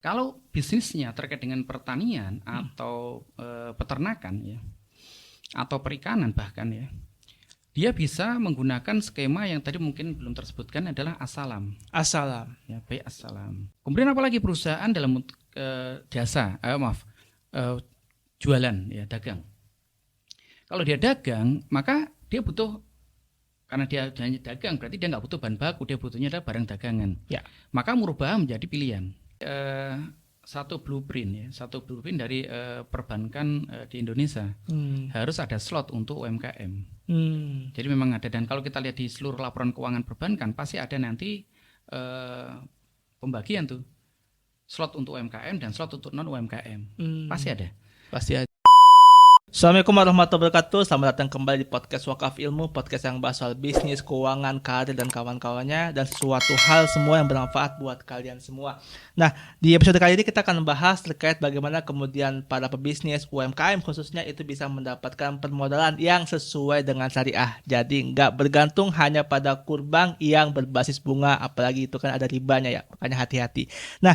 Kalau bisnisnya terkait dengan pertanian atau peternakan ya, atau perikanan bahkan ya, dia bisa menggunakan skema yang tadi mungkin belum tersebutkan adalah asalam. Assalam. Ya, baik asalam. Kemudian apalagi perusahaan dalam jasa, jualan ya, dagang. Kalau dia dagang, maka dia butuh, karena dia hanya dagang berarti dia nggak butuh bahan baku, dia butuhnya adalah barang dagangan. Ya. Maka murabahah menjadi pilihan. Satu blueprint dari perbankan di Indonesia harus ada slot untuk UMKM. Jadi memang ada, dan kalau kita lihat di seluruh laporan keuangan perbankan pasti ada nanti pembagian tuh slot untuk UMKM dan slot untuk non UMKM. Pasti ada. Assalamualaikum warahmatullahi wabarakatuh. Selamat datang kembali di podcast Wakaf Ilmu, podcast yang bahas soal bisnis, keuangan, karir, dan kawan-kawannya, dan sesuatu hal semua yang bermanfaat buat kalian semua. Nah, di episode kali ini kita akan membahas terkait bagaimana kemudian para pebisnis UMKM khususnya itu bisa mendapatkan permodalan yang sesuai dengan syariah. Jadi nggak bergantung hanya pada kur bank yang berbasis bunga, apalagi itu kan ada ribanya ya, makanya hati-hati. Nah,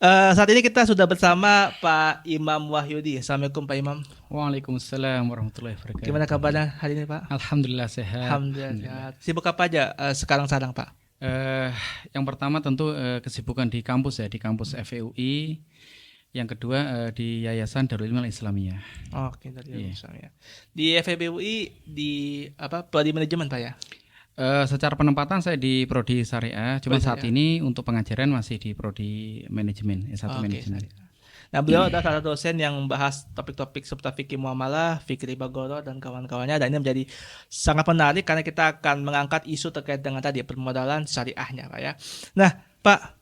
saat ini kita sudah bersama Pak Imam Wahyudi. Assalamualaikum Pak Imam. Waalaikumsalam warahmatullahi wabarakatuh. Gimana kabarnya hari ini Pak? Alhamdulillah sehat. Alhamdulillah sehat. Sibuk apa aja sekarang Pak? Yang pertama tentu kesibukan di kampus ya, di kampus FEUI. Yang kedua di Yayasan Darul Ilmi Al-Islamiyah. Oke, Darul Ilmi Islamiyah. Di FEUI di apa? Prodi manajemen Pak ya? Secara penempatan saya di prodi syariah, cuma saat ini untuk pengajaran masih di prodi manajemen, S1 manajemen. Nah, beliau adalah salah satu dosen yang membahas topik-topik seputar fikih muamalah, fikih riba gharar dan kawan-kawannya, dan ini menjadi sangat menarik karena kita akan mengangkat isu terkait dengan tadi permodalan syariahnya Pak ya. Nah Pak,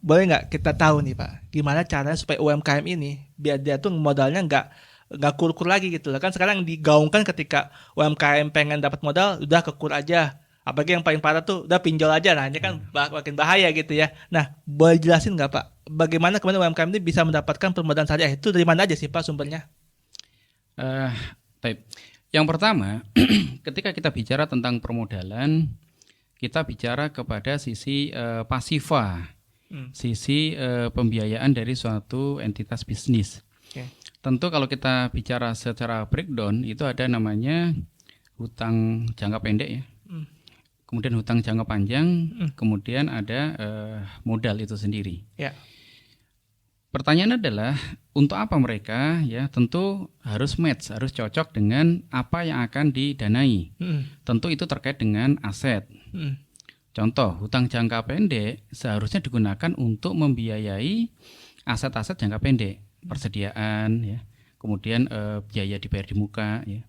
boleh nggak kita tahu nih Pak, gimana caranya supaya UMKM ini biar dia tuh modalnya nggak kur-kur lagi gitu loh. Kan sekarang digaungkan ketika UMKM pengen dapat modal udah kekur aja, apalagi yang paling parah tuh udah pinjol aja. Nah ini kan makin bahaya gitu ya. Nah boleh jelasin nggak Pak, bagaimana kemudian UMKM ini bisa mendapatkan permodalan syariah, itu dari mana aja sih Pak sumbernya? Yang pertama, ketika kita bicara tentang permodalan, kita bicara kepada sisi pasifa, sisi pembiayaan dari suatu entitas bisnis. Tentu kalau kita bicara secara breakdown itu ada namanya hutang jangka pendek ya, kemudian hutang jangka panjang, kemudian ada modal itu sendiri. Ya. Pertanyaan adalah untuk apa mereka ya, tentu harus match, harus cocok dengan apa yang akan didanai. Tentu itu terkait dengan aset. Contoh, hutang jangka pendek seharusnya digunakan untuk membiayai aset-aset jangka pendek. Persediaan ya, kemudian biaya dibayar di muka ya,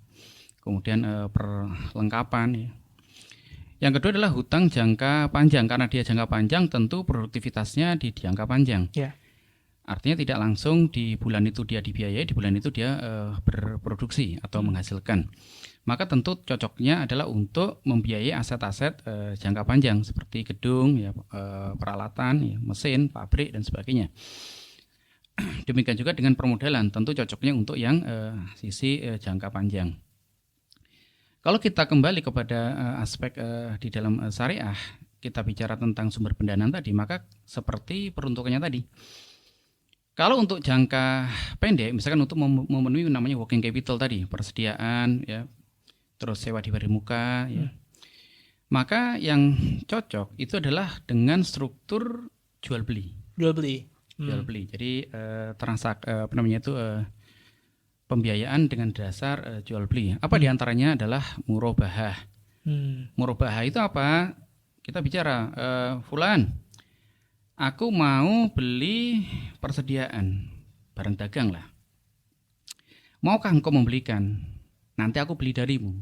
kemudian perlengkapan ya. Yang kedua adalah hutang jangka panjang, karena dia jangka panjang tentu produktivitasnya di jangka panjang. Artinya tidak langsung di bulan itu dia dibiayai, di bulan itu dia berproduksi atau menghasilkan. Maka tentu cocoknya adalah untuk membiayai aset-aset jangka panjang seperti gedung ya, peralatan ya, mesin, pabrik dan sebagainya. Demikian juga dengan permodalan, tentu cocoknya untuk yang sisi jangka panjang. Kalau kita kembali kepada aspek di dalam syariah, kita bicara tentang sumber pendanaan tadi, maka seperti peruntukannya tadi. Kalau untuk jangka pendek, misalkan untuk memenuhi namanya working capital tadi, persediaan, ya, terus sewa dibayar di muka, ya, maka yang cocok itu adalah dengan struktur jual beli. Jadi pembiayaan dengan dasar jual beli. Apa diantaranya adalah murabahah. Murabahah itu apa? Kita bicara, Fulan, aku mau beli persediaan barang dagang lah. Maukah engkau membelikan? Nanti aku beli darimu.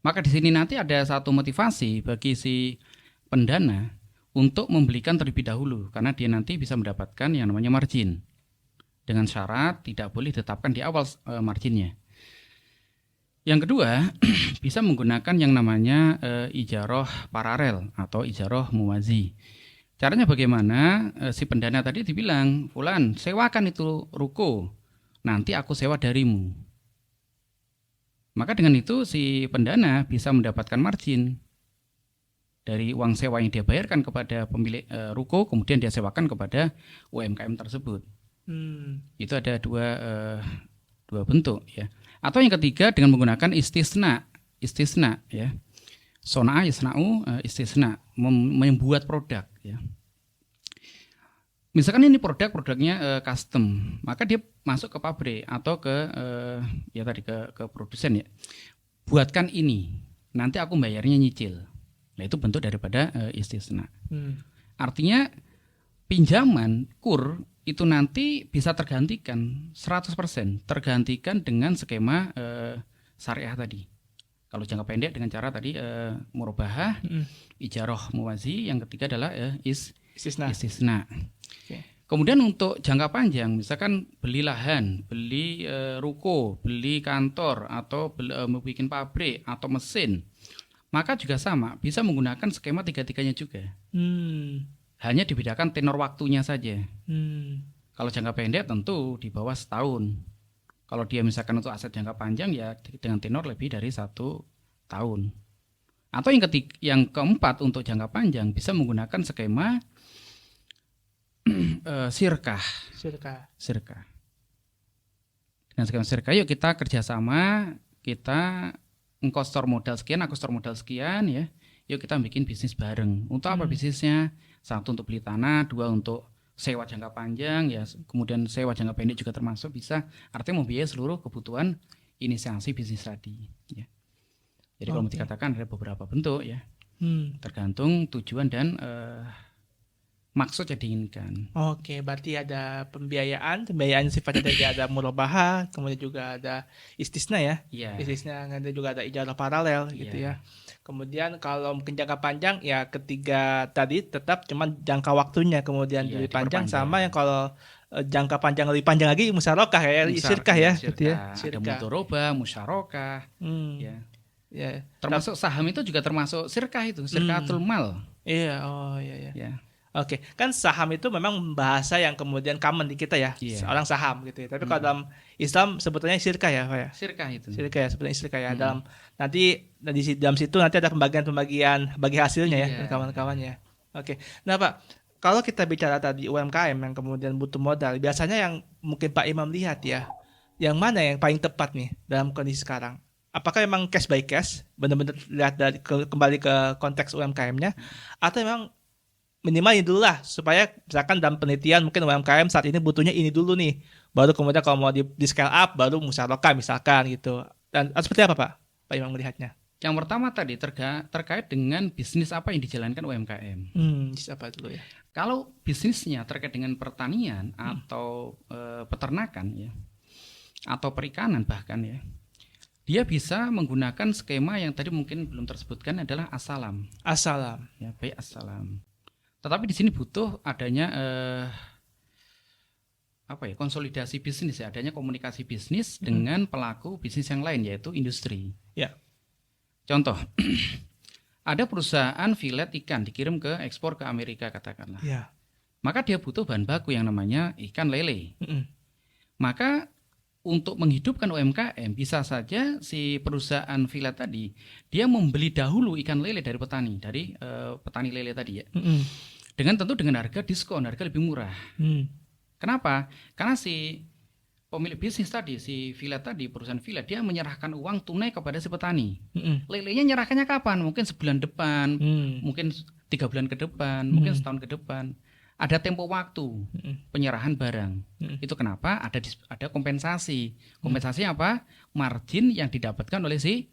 Maka di sini nanti ada satu motivasi bagi si pendana untuk membelikan terlebih dahulu, karena dia nanti bisa mendapatkan yang namanya margin. Dengan syarat tidak boleh ditetapkan di awal marginnya. Yang kedua, bisa menggunakan yang namanya ijaroh paralel atau ijaroh muwazi. Caranya bagaimana? Si pendana tadi dibilang, Fulan, sewakan itu ruko, nanti aku sewa darimu. Maka dengan itu si pendana bisa mendapatkan margin. dari uang sewa yang dia bayarkan kepada pemilik ruko, kemudian dia sewakan kepada UMKM tersebut. Itu ada dua bentuk ya. Atau yang ketiga dengan menggunakan istisna ya. Sona'a yasna'u istisna, membuat produk ya. Misalkan ini produknya custom, maka dia masuk ke pabrik atau ke ke produsen ya. Buatkan ini, nanti aku bayarnya nyicil. Nah, itu bentuk daripada istisna. Artinya pinjaman kur itu nanti bisa tergantikan 100%, tergantikan dengan skema syariah tadi. Kalau jangka pendek dengan cara tadi murabahah, ijarah muwazi, yang ketiga adalah istisna. Okay. Kemudian untuk jangka panjang, misalkan beli lahan, beli ruko, beli kantor, atau bikin pabrik atau mesin, maka juga sama, bisa menggunakan skema tiga-tiganya juga. Hanya dibedakan tenor waktunya saja. Kalau jangka pendek tentu di bawah setahun. Kalau dia misalkan untuk aset jangka panjang ya dengan tenor lebih dari 1 tahun. Atau yang keempat untuk jangka panjang bisa menggunakan skema sirkah. Dengan skema sirkah, yuk kita kerjasama, kita engkau store modal sekian, aku store modal sekian ya. Yuk kita bikin bisnis bareng. Untuk apa bisnisnya? 1 untuk beli tanah, 2 untuk sewa jangka panjang ya, kemudian sewa jangka pendek juga termasuk bisa. Artinya membiayai seluruh kebutuhan inisiasi bisnis tadi ya. Jadi kalau dikatakan ada beberapa bentuk ya. Tergantung tujuan dan maksud yang diinginkan. Oke, berarti ada pembiayaan sifatnya tadi ada murabahah, kemudian juga ada istisna ya. Yeah. Istisna, nanti juga ada ijarah paralel gitu ya. Kemudian kalau mungkin jangka panjang ya ketiga tadi tetap cuman jangka waktunya kemudian lebih panjang, sama yang kalau jangka panjang lebih panjang lagi musyarakah ya, sirkah ya gitu ya. Ada mudharabah, musyarakah. Ya. Termasuk saham itu juga termasuk sirkah itu, sirkatul mal. Iya, iya. Oke, kan saham itu memang bahasa yang kemudian common di kita ya, orang saham gitu ya. Tapi kalau dalam Islam sebetulnya sirkah ya, Pak ya? Sirkah itu. Sirkah ya, sebetulnya sirkah ya. Dalam dalam situ nanti ada pembagian bagi hasilnya ya dan kawan-kawannya. Oke. Nah, Pak, kalau kita bicara tadi UMKM yang kemudian butuh modal, biasanya yang mungkin Pak Imam lihat ya, yang mana yang paling tepat nih dalam kondisi sekarang? Apakah memang cash by cash, benar-benar lihat kembali ke konteks UMKM-nya, atau memang minimal ini dulu lah, supaya misalkan dalam penelitian mungkin UMKM saat ini butuhnya ini dulu nih, baru kemudian kalau mau di scale up baru musyarakah misalkan gitu. Dan seperti apa Pak Imam melihatnya? Yang pertama tadi terkait dengan bisnis apa yang dijalankan UMKM. Bisnis apa dulu ya? Kalau bisnisnya terkait dengan pertanian atau peternakan ya, atau perikanan bahkan ya, dia bisa menggunakan skema yang tadi mungkin belum tersebutkan adalah as-salam. As-salam. Ya, baik as-salam. Tetapi di sini butuh adanya konsolidasi bisnis ya, adanya komunikasi bisnis dengan pelaku bisnis yang lain yaitu industri. Ya. Contoh, ada perusahaan filet ikan dikirim ke ekspor ke Amerika katakanlah. Ya. Maka dia butuh bahan baku yang namanya ikan lele. Maka untuk menghidupkan UMKM bisa saja si perusahaan filet tadi dia membeli dahulu ikan lele dari petani lele tadi ya. Dengan harga diskon, harga lebih murah. Kenapa? Karena si pemilik bisnis tadi, si filet tadi, perusahaan filet, dia menyerahkan uang tunai kepada si petani. Lelenya nyerahkannya kapan? Mungkin sebulan depan, mungkin 3 bulan ke depan, mungkin setahun ke depan. Ada tempo waktu penyerahan barang. Itu kenapa ada kompensasi. Kompensasinya apa? Margin yang didapatkan oleh si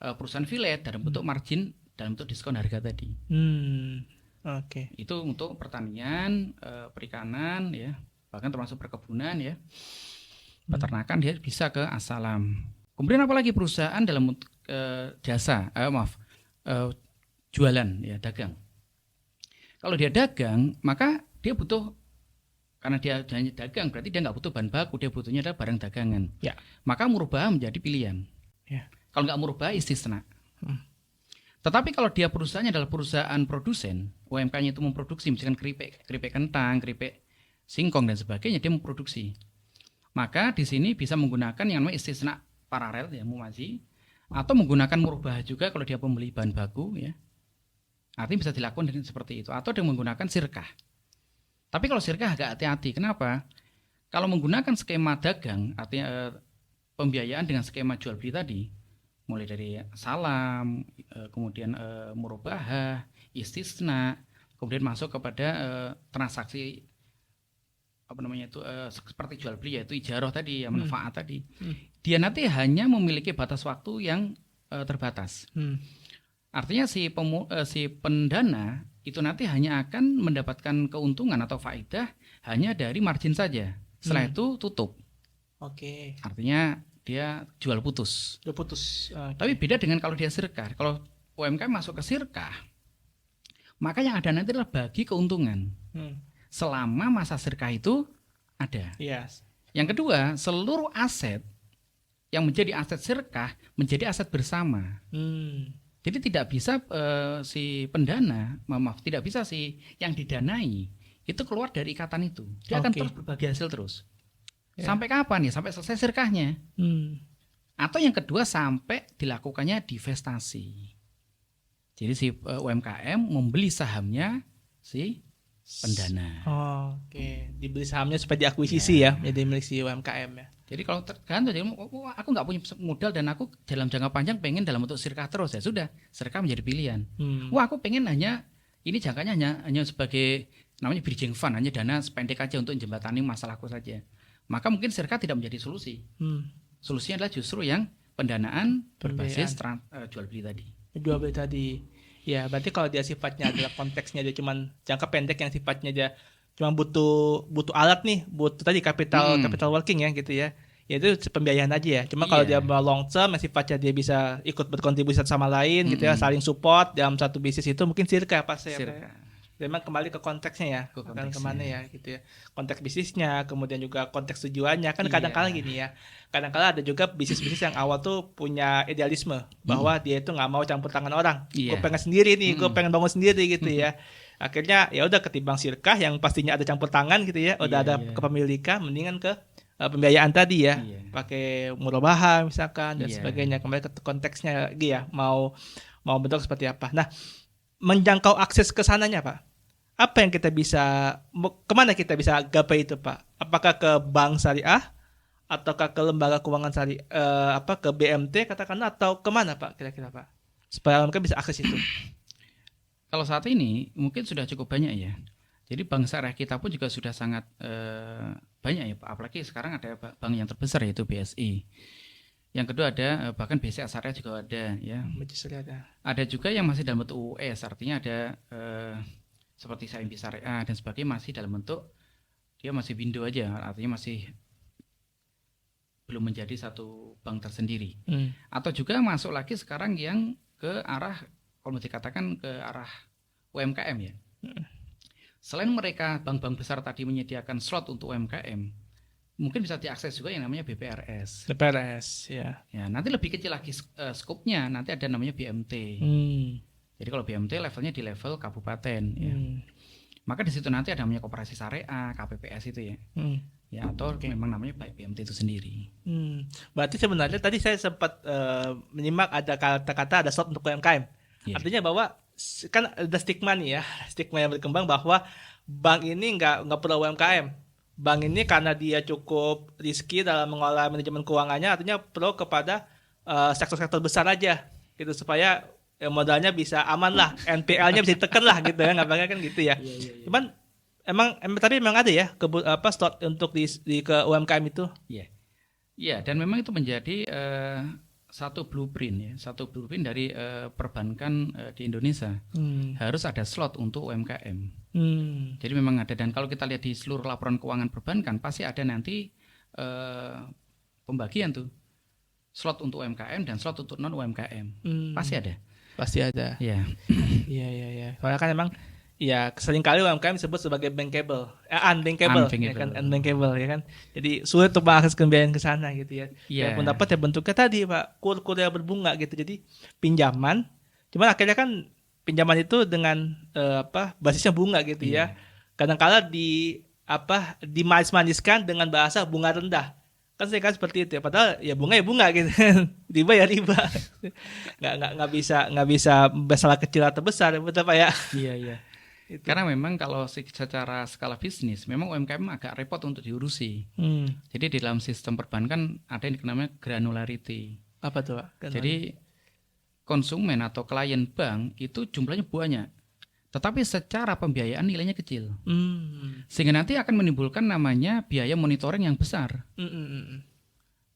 perusahaan filet dalam bentuk margin, dalam bentuk diskon harga tadi. Oke. Itu untuk pertanian, perikanan ya, bahkan termasuk perkebunan ya. Peternakan dia bisa ke as-salam. Kemudian apalagi perusahaan dalam jasa, jualan ya, dagang. Kalau dia dagang, maka dia butuh, karena dia hanya dagang berarti dia nggak butuh bahan baku, dia butuhnya adalah barang dagangan. Ya. Maka murabahah menjadi pilihan. Ya. Kalau nggak murabahah istisna. Tetapi kalau dia perusahaannya adalah perusahaan produsen, UMK-nya itu memproduksi misalkan keripik kentang, keripik singkong dan sebagainya, dia memproduksi. Maka di sini bisa menggunakan yang namanya istisna paralel ya, muwazi, atau menggunakan murabahah juga kalau dia pembeli bahan baku ya. Artinya bisa dilakukan dengan seperti itu atau dengan menggunakan sirkah. Tapi kalau sirkah agak hati-hati. Kenapa? Kalau menggunakan skema dagang, artinya pembiayaan dengan skema jual beli tadi, mulai dari salam, kemudian murabahah, istisna, kemudian masuk kepada transaksi apa namanya itu seperti jual beli yaitu ijarah tadi, ya manfaat tadi. Dia nanti hanya memiliki batas waktu yang terbatas. Artinya si pendana itu nanti hanya akan mendapatkan keuntungan atau faedah hanya dari margin saja. Setelah itu tutup. Oke. Artinya dia jual putus. Udah putus. Tapi beda dengan kalau dia sirkah. Kalau UMKM masuk ke sirkah, maka yang ada nanti adalah bagi keuntungan. Selama masa sirkah itu ada. Yes. Yang kedua, seluruh aset yang menjadi aset sirkah menjadi aset bersama. Jadi tidak bisa si pendana, tidak bisa si yang didanai itu keluar dari ikatan itu. Dia akan terus berbagi hasil terus. Sampai kapan ya? Sampai selesai sirkahnya. Atau yang kedua sampai dilakukannya divestasi. Jadi si UMKM membeli sahamnya si pendana. Oke, dibeli sahamnya supaya diakuisisi ya, jadi milik si UMKM ya. Jadi kalau tergantung, aku nggak punya modal dan aku dalam jangka panjang pengen dalam bentuk sirkah terus, ya sudah, sirkah menjadi pilihan. Wah, aku pengen hanya ini jangkanya hanya sebagai namanya bridging fund, hanya dana sependek aja untuk jembatani masalahku saja. Maka mungkin sirkah tidak menjadi solusi. Solusinya adalah justru yang pendanaan berbasis jual beli tadi. Jual beli tadi. Ya, berarti kalau dia sifatnya adalah konteksnya dia cuma jangka pendek yang sifatnya dia cuma butuh alat nih, butuh tadi capital working ya gitu ya. Ya itu pembiayaan aja ya. Cuma kalau dia mau long term yang sifatnya dia bisa ikut berkontribusi satu sama lain gitu ya, saling support dalam satu bisnis itu mungkin sirkah pasti ya. Memang kembali ke konteksnya ya, akan kemana ya gitu ya, konteks bisnisnya, kemudian juga konteks tujuannya kan kadang-kala gini ya, kadang-kala ada juga bisnis-bisnis yang awal tuh punya idealisme bahwa dia itu nggak mau campur tangan orang, gue pengen sendiri nih, gue pengen bangun sendiri gitu ya, akhirnya ya udah ketimbang sirkah yang pastinya ada campur tangan gitu ya, udah ada kepemilikan, mendingan ke pembiayaan tadi ya, pakai murabahah misalkan dan sebagainya, kembali ke konteksnya lagi ya, mau bentuk seperti apa. Nah, menjangkau akses ke sananya Pak, apa yang kita bisa, kemana kita bisa gapai itu Pak? Apakah ke bank syariah ataukah ke lembaga keuangan syariah, ke BMT katakanlah, atau kemana Pak kira-kira Pak, supaya mereka bisa akses itu? Kalau saat ini mungkin sudah cukup banyak ya. Jadi bank syariah kita pun juga sudah sangat banyak ya Pak. Apalagi sekarang ada bank yang terbesar yaitu BSI. Yang kedua ada bahkan BCA Syariah juga ada ya. Ada juga yang masih dalam bentuk UUS, artinya ada seperti SIMB Syariah dan sebagainya masih dalam bentuk dia masih window aja, artinya masih belum menjadi satu bank tersendiri. Atau juga masuk lagi sekarang yang ke arah, kalau dikatakan ke arah UMKM ya. Selain mereka bank-bank besar tadi menyediakan slot untuk UMKM, mungkin bisa diakses juga yang namanya BPRS. BPRS ya. Ya, nanti lebih kecil lagi skopnya, nanti ada namanya BMT. Jadi kalau BMT levelnya di level kabupaten ya. Maka di situ nanti ada namanya koperasi syariah, KPPS itu ya. Ya, atau memang namanya BMT itu sendiri. Berarti sebenarnya tadi saya sempat menyimak ada kata-kata ada slot untuk UMKM. Artinya bahwa kan ada stigma nih ya, stigma yang berkembang bahwa bank ini nggak perlu UMKM. Bank ini karena dia cukup risky dalam mengelola manajemen keuangannya, artinya perlu kepada sektor-sektor besar aja gitu, supaya modalnya bisa aman lah, NPL-nya bisa ditekan lah gitu ya, nggak kan gitu ya. Cuman tapi memang ada ya slot untuk di ke UMKM itu. Iya, dan memang itu menjadi satu blueprint dari perbankan di Indonesia. Harus ada slot untuk UMKM. Jadi memang ada, dan kalau kita lihat di seluruh laporan keuangan perbankan pasti ada nanti pembagian tuh slot untuk UMKM dan slot untuk non UMKM. Pasti ada. Iya. Soalnya kan memang ya seringkali UMKM disebut sebagai bankable, unbankable. Ya kan, unbankable ya kan. Jadi sulit untuk mengakses pembiayaan ke sana gitu ya. Ya pun dapat ya bentuknya tadi Pak, kur yang berbunga gitu. Jadi pinjaman, cuman akhirnya kan pinjaman itu dengan basisnya bunga gitu ya. Kadang-kala dimanis-maniskan dengan bahasa bunga rendah. Kan saya kan seperti itu ya. Padahal ya bunga gitu. Riba ya riba. Nggak bisa masalah kecil atau besar, betul Pak ya. Iya, iya. Itu. Karena memang kalau secara skala bisnis, memang UMKM agak repot untuk diurusi. Jadi di dalam sistem perbankan ada yang namanya granularity. Apa tuh Pak? Jadi konsumen atau klien bank itu jumlahnya banyak, tetapi secara pembiayaan nilainya kecil. Sehingga nanti akan menimbulkan namanya biaya monitoring yang besar.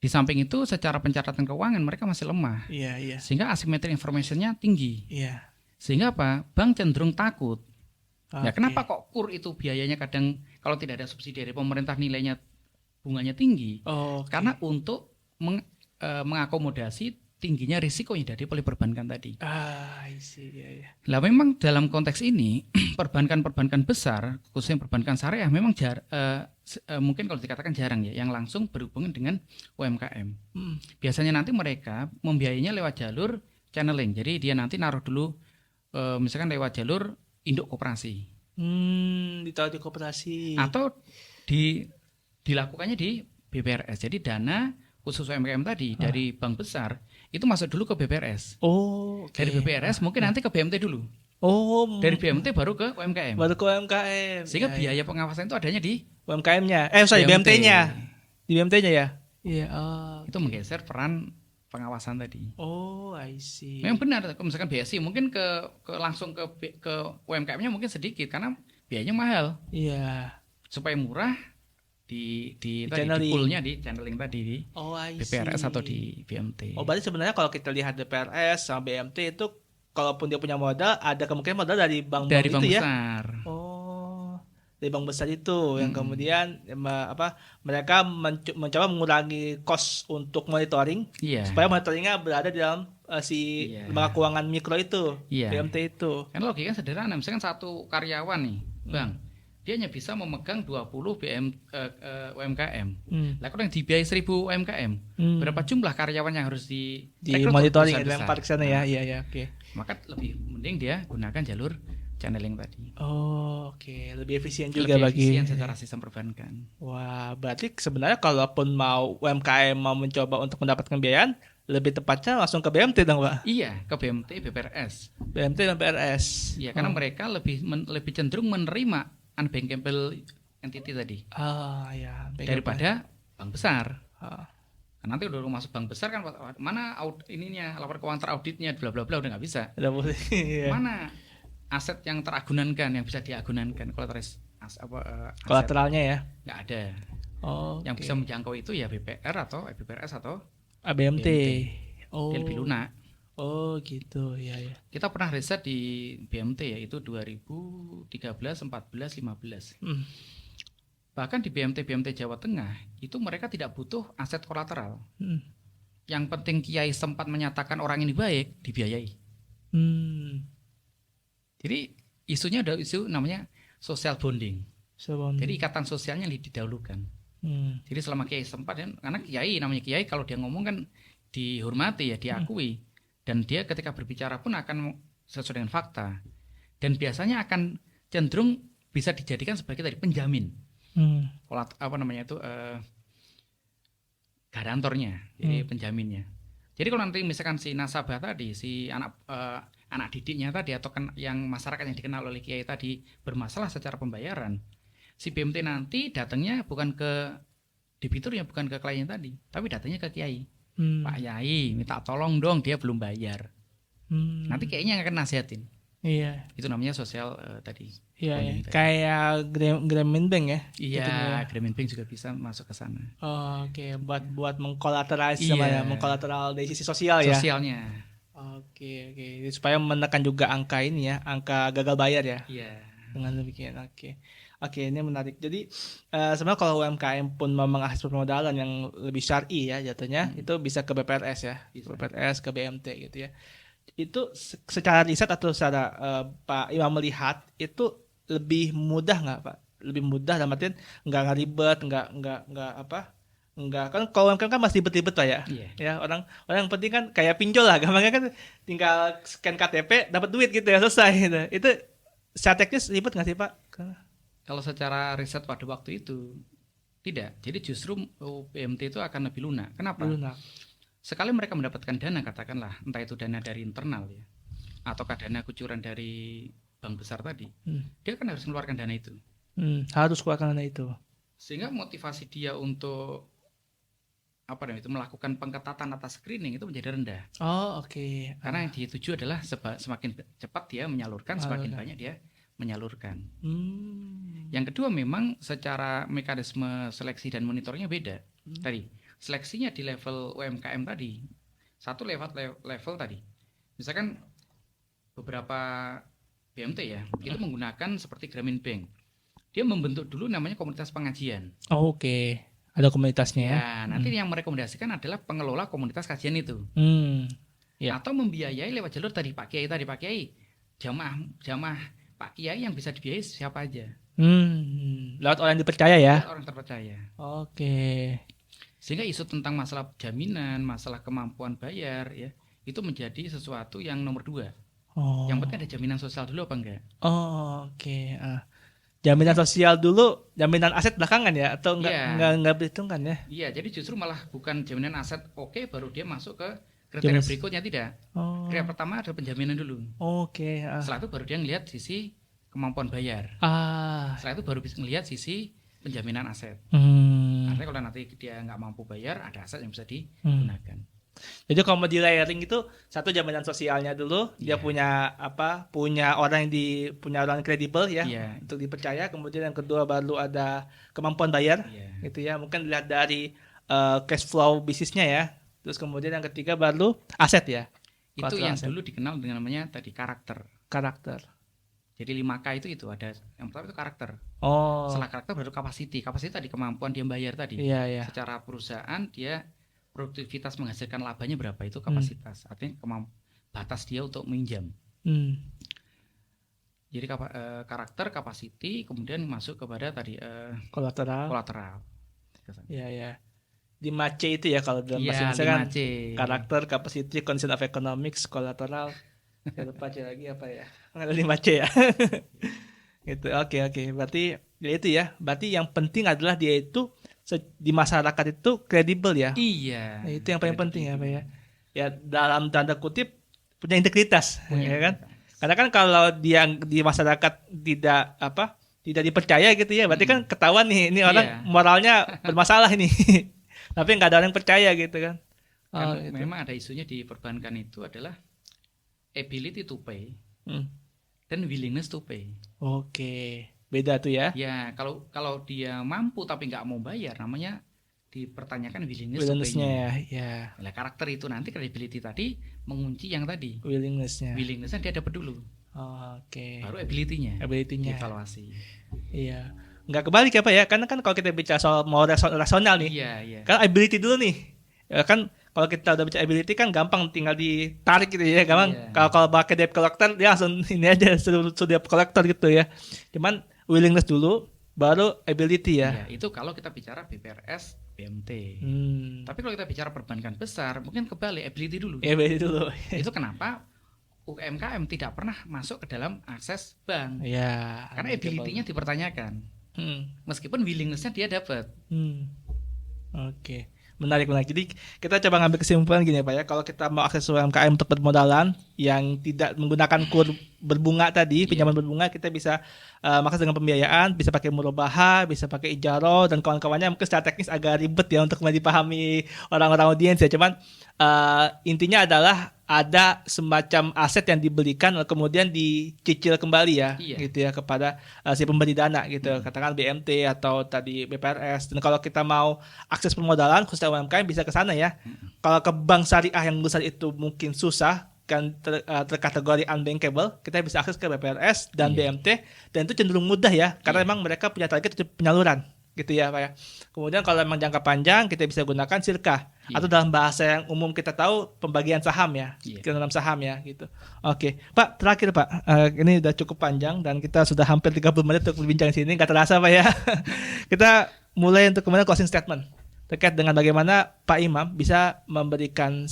Di samping itu secara pencatatan keuangan mereka masih lemah. Iya. Sehingga asymmetric information-nya tinggi. Iya. Sehingga apa? Bank cenderung takut. Ya, Oke. kenapa kok KUR itu biayanya kadang kalau tidak ada subsidi dari pemerintah nilainya bunganya tinggi? Oke. Karena untuk mengakomodasi tingginya risikonya dari perbankan tadi. I see. Ya. Lah memang dalam konteks ini perbankan-perbankan besar, khususnya perbankan syariah memang mungkin kalau dikatakan jarang ya yang langsung berhubungan dengan UMKM. Biasanya nanti mereka membiayainya lewat jalur channeling. Jadi dia nanti naruh dulu misalkan lewat jalur induk koperasi. Ditaruh di koperasi. Atau dilakukannya di BPRS. Jadi dana khusus UMKM tadi dari bank besar itu masuk dulu ke BPRS. Okay. Dari BPRS mungkin nanti ke BMT dulu. Dari BMT baru ke UMKM. Baru ke UMKM. Sehingga biaya pengawasan itu adanya di UMKM-nya. BMT-nya. Di BMT-nya ya. Iya. Itu menggeser peran pengawasan tadi. I see. Memang benar. Misalkan BSI mungkin langsung ke UMKM-nya mungkin sedikit karena biayanya mahal. Iya. Supaya murah di poolnya di channeling tadi di BPRS atau di BMT. Berarti sebenarnya kalau kita lihat BPRS sama BMT itu kalaupun dia punya modal ada kemungkinan modal dari bank dari itu bank ya. Besar. Dari bank besar itu yang kemudian mereka mencoba mengurangi cost untuk monitoring supaya monitoringnya berada di dalam lembaga keuangan mikro itu, BMT itu. Kan logikanya sederhana, misalkan satu karyawan nih, Bang, dia hanya bisa memegang 20 UMKM. Lah kalau yang dibiayai 1000 UMKM, berapa jumlah karyawan yang harus di monitoring dilempar ke sana ya. Iya, oke. Maka lebih mending dia gunakan jalur channeling tadi. Oke. Lebih efisien juga lebih bagi efisien secara sistem perbankan. Wah, berarti sebenarnya kalaupun mau UMKM mau mencoba untuk mendapatkan biayaan, lebih tepatnya langsung ke BMT dong, Pak? Iya, ke BMT, BPRS. BMT dan BPRS. Iya, karena mereka lebih cenderung menerima unbankable entity tadi. Ya. Daripada bank besar. Nah, nanti udah masuk bank besar kan mana lapor keuangan terauditnya bla bla bla udah nggak bisa. Mana aset yang teragunankan yang bisa diagunankan kolateralnya ya nggak ada. Yang bisa menjangkau itu ya BPR atau BPRS atau BMT. Dia lebih lunak. Gitu ya. Kita pernah riset di BMT yaitu 2013, 14, 15. Bahkan di BMT Jawa Tengah itu mereka tidak butuh aset kolateral. Yang penting kiai sempat menyatakan orang ini baik dibiayai. Jadi isunya ada isu namanya social bonding. Jadi ikatan sosialnya didahulukan. Jadi selama kiai sempat karena kiai namanya kiai kalau dia ngomong kan dihormati ya, diakui. Dan dia ketika berbicara pun akan sesuai dengan fakta. Dan biasanya akan cenderung bisa dijadikan sebagai tadi penjamin. Garantornya, jadi penjaminnya. Jadi kalau nanti misalkan si nasabah tadi, si anak didiknya tadi atau yang masyarakat yang dikenal oleh kiai tadi bermasalah secara pembayaran, si BMT nanti datangnya bukan ke debiturnya, bukan ke klien tadi, tapi datangnya ke kiai. Pak Yai, minta tolong dong, dia belum bayar. Nanti kayaknya akan nasihatin. Iya. Itu namanya sosial tadi. Iya. Kayak Grameen Bank ya. Iya, Grameen Bank juga bisa masuk ke sana. Oke, buat mengkolateralisasi mengkolateral dari sisi sosial ya. Sosialnya. Oke. Supaya menekan juga angka ini ya, angka gagal bayar ya. Iya. Dengan demikian, Oke, ini menarik. Jadi sebenarnya kalau UMKM pun mau mengakses permodalan yang lebih syar'i ya jatuhnya, itu bisa ke BPRS ya, BPRS ke BMT gitu ya. Itu secara riset atau secara Pak Imam melihat itu lebih mudah nggak Pak? Lebih mudah dalam artian nggak ribet, nggak kan kalau UMKM kan masih ribet-ribet Pak ya. Ya orang yang penting kan kayak pinjol lah, gampangnya kan tinggal scan KTP dapat duit gitu ya, selesai gitu. Itu secara teknis ribet nggak sih Pak? Kalau secara riset pada waktu itu Tidak. Jadi justru BMT itu akan lebih lunak. Kenapa? Lunak. Sekali mereka mendapatkan dana, katakanlah entah itu dana dari internal ya, ataukah dana kucuran dari bank besar tadi, dia kan harus mengeluarkan dana itu. Harus keluarkan dana itu. Sehingga motivasi dia untuk melakukan pengetatan atas screening itu menjadi rendah. Oh, oke. Karena yang dituju adalah semakin cepat dia menyalurkan, semakin banyak dia menyalurkan. Yang kedua, memang secara mekanisme seleksi dan monitornya beda. Tadi seleksinya di level UMKM tadi, satu level tadi. Misalkan beberapa BMT ya, itu menggunakan seperti Grameen Bank. Dia membentuk dulu namanya komunitas pengajian. Oh, oke. Ada komunitasnya ya. Nanti yang merekomendasikan adalah pengelola komunitas kajian itu. Ya. Atau membiayai lewat jalur tadi Pak Kiai, jamaah Pak Kiai yang bisa dibiayai siapa aja. Lewat orang yang dipercaya ya. Lewat orang terpercaya. Oke. Sehingga isu tentang masalah jaminan, masalah kemampuan bayar ya, itu menjadi sesuatu yang nomor 2. Yang penting ada jaminan sosial dulu apa enggak? Oke. Jaminan sosial dulu, jaminan aset belakangan ya, atau enggak berhitungkan ya? Iya, jadi justru malah bukan jaminan aset baru dia masuk ke kriteria berikutnya, tidak. Kriteria pertama ada penjaminan dulu. Oke. Setelah itu baru dia ngelihat sisi kemampuan bayar. Setelah itu baru bisa ngelihat sisi penjaminan aset. Artinya kalau nanti dia nggak mampu bayar, ada aset yang bisa digunakan. Jadi kalau mau di layering itu satu jaminan sosialnya dulu, dia punya orang kredibel ya, untuk dipercaya. Kemudian yang kedua baru ada kemampuan bayar, gitu ya. Mungkin dilihat dari cash flow bisnisnya ya. Terus kemudian yang ketiga baru aset ya. Itu yang dulu dikenal dengan namanya tadi karakter. Jadi 5K itu ada yang pertama itu karakter. Setelah karakter baru capacity. Capacity tadi kemampuan dia bayar tadi. Secara perusahaan dia produktivitas menghasilkan labanya berapa, itu kapasitas. Artinya batas dia untuk minjam. Jadi karakter, capacity, kemudian masuk kepada tadi kolateral. Iya. 5C itu ya kalau dalam bahasa Indonesia kan. Karakter, capacity, condition of economics, kolateral. Saya lupa lagi apa ya. Ada 5C ya. Gitu. Oke. Berarti ya itu ya. Berarti yang penting adalah dia itu di masyarakat itu kredibel ya. Iya. Nah, itu yang paling penting ya, Pak ya. Ya dalam tanda kutip punya integritas, ya kan? Karena kan kalau dia di masyarakat tidak dipercaya gitu ya, berarti kan ketahuan nih ini orang moralnya bermasalah ini. Tapi nggak ada orang yang percaya gitu kan. Gitu. Memang ada isunya di perbankan itu adalah ability to pay dan willingness to pay. Oke. Beda tuh ya. Ya, kalau dia mampu tapi nggak mau bayar, namanya dipertanyakan willingness-nya ya. Nah, karakter itu nanti credibility tadi mengunci yang tadi. Willingness-nya dia dapat dulu. Oke. Baru ability-nya. Evaluasi. Iya. Nggak kebalik ya Pak ya. Karena kan kalau kita bicara soal mau rasional nih. Iya. Kan ability dulu nih. Ya kan kalau kita udah bicara ability kan gampang tinggal ditarik gitu ya. Gampang. Kalau pakai debt collector dia langsung ini aja sudah debt collector gitu ya. Cuman willingness dulu, baru ability ya. Iya, itu kalau kita bicara BPRS, BMT. Tapi kalau kita bicara perbankan besar, mungkin kebalik, ability dulu. Itu kenapa UMKM tidak pernah masuk ke dalam akses bank. Ya. Karena ability-nya dipertanyakan. Meskipun willingness-nya dia dapat. Oke. Menarik. Jadi kita coba ngambil kesimpulan gini Pak ya. Kalau kita mau akses UMKM untuk permodalan yang tidak menggunakan kur berbunga tadi, pinjaman berbunga, kita bisa mengakses dengan pembiayaan, bisa pakai murabaha, bisa pakai ijaro dan kawan-kawannya. Mungkin secara teknis agak ribet ya untuk dipahami orang-orang audiens ya. Cuman intinya adalah ada semacam aset yang dibelikan kemudian dicicil kembali ya, gitu ya kepada si pemberi dana gitu, katakan BMT atau tadi BPRS. Dan kalau kita mau akses permodalan khususnya UMKM bisa ke sana ya. Kalau ke bank syariah yang besar itu mungkin susah kan, terkategori unbankable, kita bisa akses ke BPRS dan BMT dan itu cenderung mudah ya karena memang mereka punya target penyaluran gitu ya Pak ya. Kemudian kalau memang jangka panjang kita bisa gunakan sirka atau dalam bahasa yang umum kita tahu pembagian saham ya, dalam saham ya gitu. Oke, Pak, terakhir Pak, ini udah cukup panjang dan kita sudah hampir 30 menit untuk berbincang sini, nggak terasa Pak ya. Kita mulai untuk kemudian closing statement terkait dengan bagaimana Pak Imam bisa memberikan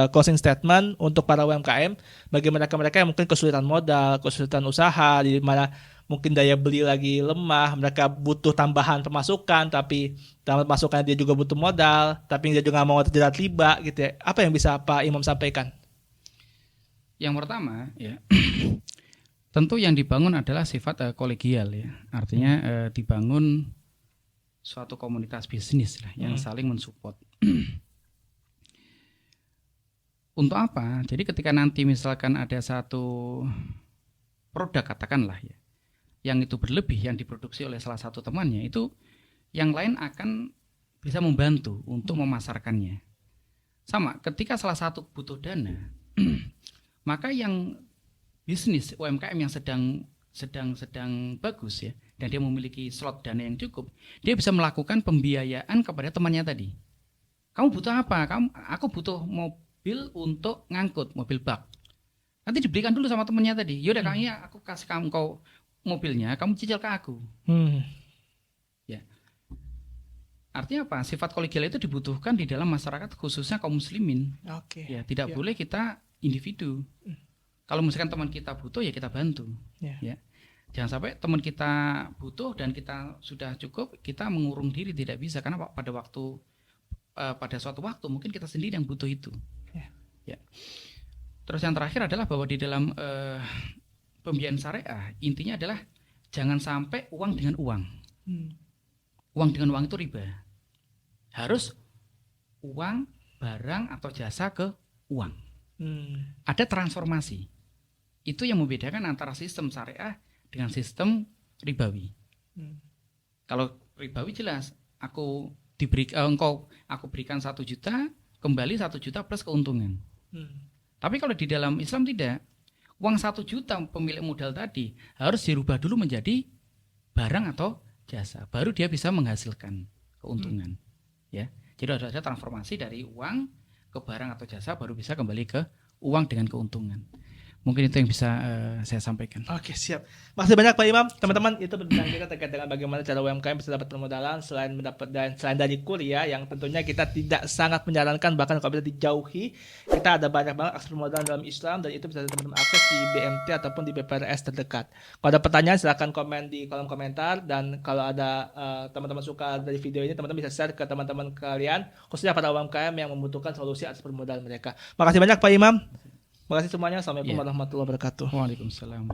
closing statement untuk para UMKM bagi mereka-mereka yang mungkin kesulitan modal, kesulitan usaha, di mana mungkin daya beli lagi lemah, mereka butuh tambahan pemasukan, tapi tambahan pemasukan dia juga butuh modal, tapi dia juga nggak mau terjerat riba gitu ya. Apa yang bisa Pak Imam sampaikan? Yang pertama ya, tentu yang dibangun adalah sifat kolegial ya. Artinya dibangun suatu komunitas bisnis lah yang saling mensupport. Untuk apa? Jadi ketika nanti misalkan ada satu produk katakanlah ya, yang itu berlebih yang diproduksi oleh salah satu temannya, itu yang lain akan bisa membantu untuk memasarkannya. Sama, ketika salah satu butuh dana, maka yang bisnis UMKM yang sedang bagus ya, dan dia memiliki slot dana yang cukup, dia bisa melakukan pembiayaan kepada temannya tadi. Kamu butuh apa? Aku butuh mobil untuk ngangkut, mobil bak. Nanti diberikan dulu sama temennya tadi. Yaudah kayaknya aku kasih kamu kau mobilnya, kamu cicil ke aku. Ya. Artinya apa? Sifat kolegial itu dibutuhkan di dalam masyarakat, khususnya kaum muslimin. Ya, tidak boleh kita individu. Kalau misalkan teman kita butuh ya kita bantu. Ya. Jangan sampai teman kita butuh dan kita sudah cukup, kita mengurung diri, tidak bisa, karena pada suatu waktu mungkin kita sendiri yang butuh itu. Ya. Terus yang terakhir adalah bahwa di dalam pembiayaan syariah, intinya adalah jangan sampai uang dengan uang. Uang dengan uang itu riba. Harus uang, barang atau jasa ke uang. Ada transformasi. Itu yang membedakan antara sistem syariah dengan sistem ribawi. Kalau ribawi jelas, aku berikan 1 juta, kembali 1 juta plus keuntungan. Tapi kalau di dalam Islam tidak, uang 1 juta pemilik modal tadi harus dirubah dulu menjadi barang atau jasa, baru dia bisa menghasilkan keuntungan. Ya, jadi harus ada transformasi dari uang ke barang atau jasa, baru bisa kembali ke uang dengan keuntungan. Mungkin itu yang bisa saya sampaikan. Oke, siap. Makasih banyak Pak Imam. Teman-teman, itu perbincangan kita terkait dengan bagaimana cara UMKM bisa dapat permodalan selain dari kuliah, yang tentunya kita tidak sangat menyarankan, bahkan kalau bisa dijauhi. Kita ada banyak banget akses permodalan dalam Islam, dan itu bisa teman-teman akses di BMT ataupun di BPRS terdekat. Kalau ada pertanyaan silahkan komen di kolom komentar, dan kalau ada teman-teman suka dari video ini, teman-teman bisa share ke teman-teman kalian, khususnya pada UMKM yang membutuhkan solusi atas permodalan mereka. Makasih banyak Pak Imam. Terima kasih semuanya. Assalamualaikum warahmatullahi wabarakatuh. Waalaikumsalam.